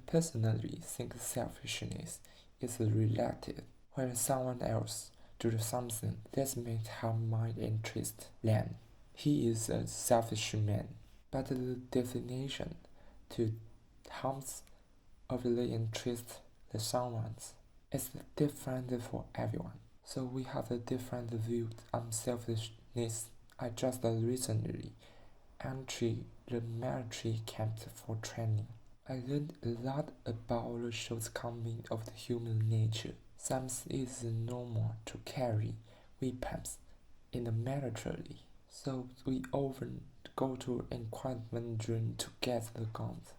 personally think selfishness is relative. When someone else does something that may harm my interest, then he is a selfish man. But the definition to harms of the interest of someone is different for everyone. So we have a different view on selfishness. I just recently entered the military camp for training. I learned a lot about the shortcomings of the human nature. Sometimes it is normal to carry weapons in the military, so we often go to equipment room to get the guns.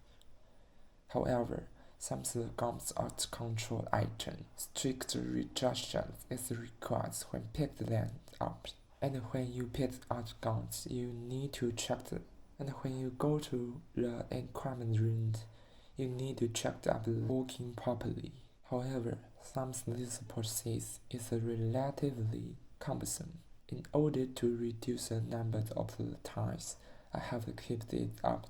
However, some of the guns are control items. Strict rejection is required when picked them up. And when you pick up guns, you need to check them. And when you go to the equipment room, you need to check up working properly. However, some of this process is relatively cumbersome. In order to reduce the number of the times I have to keep it up,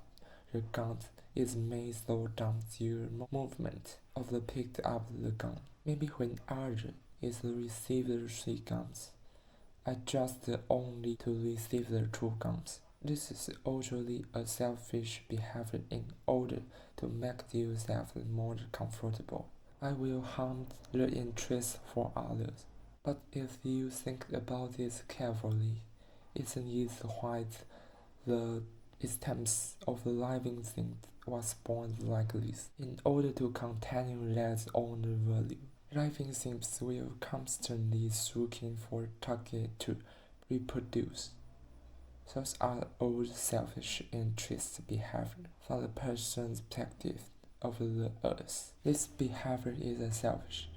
the gun is may slow down your movement of the picked up the gun. Maybe when other is the receiver 3 guns, I just only to receive the 2 guns. This is usually a selfish behavior in order to make yourself more comfortable. I will harm the interest for others. But if you think about this carefully, isn't it why the existence of a living thing was born like this? In order to continue their own value, living things will constantly looking for target to reproduce. Those are all selfish interest behavior from the person's perspective of the earth. This behavior is selfish.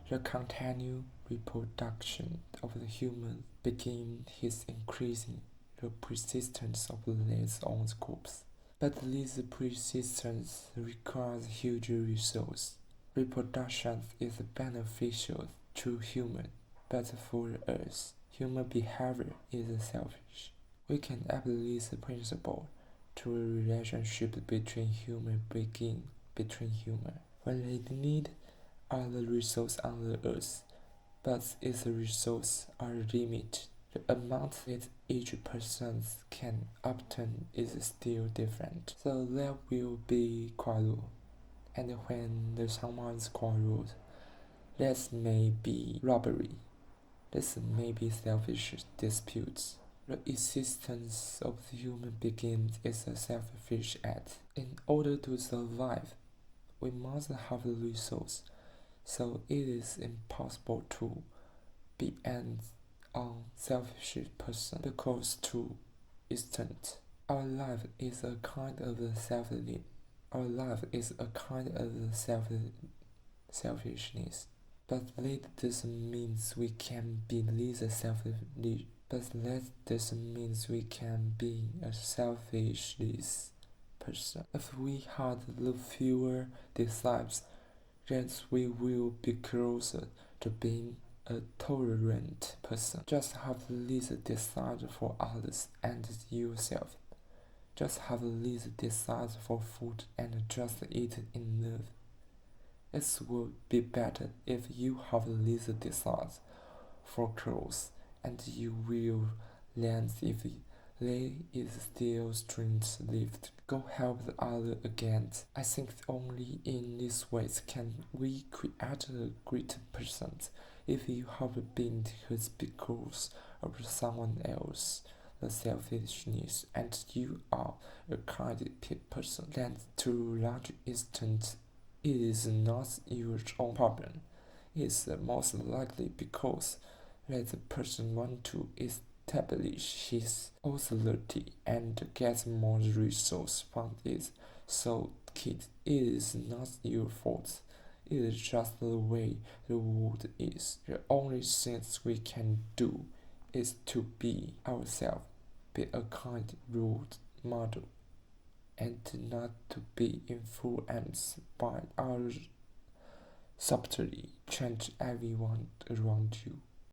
The continued reproduction of the human being is increasing the persistence of their own groups. But this persistence requires huge resources. Reproduction is beneficial to humans, but for us, human behavior is selfish. We can apply this principle to a relationship between human beings between humans. When they need are the resources on the earth, but its resources are limited. The amount that each person can obtain is still different. So there will be quarrel, and when someone's quarrels, this may be robbery. This may be selfish disputes. The existence of the human being is a selfish act. In order to survive, we must have the resource. So it is impossible to be an unselfish person because to extent our life is a kind of self-love. Our life is a kind of selfishness. But that doesn't mean we can be less selfish. But that doesn't mean we can be a selfishness person. If we had the fewer desires, then we will be closer to being a tolerant person. Just have the least desire for others and yourself. Just have the least desire for food and just eat enough. It would be better if you have the least desire for clothes and you will learn if there is still strength left. Go help the other again. I think only in this way can we create a great person. If you have been hurt because of someone else, the selfishness, and you are a kind person, then to a large extent it is not your own problem. It is most likely because that person wants to establish his authority and get more resources from it. So, kid, it is not your fault. It is just the way the world is. The only thing we can do is to be ourselves, be a kind role model, and not to be influenced by others subtly change everyone around you.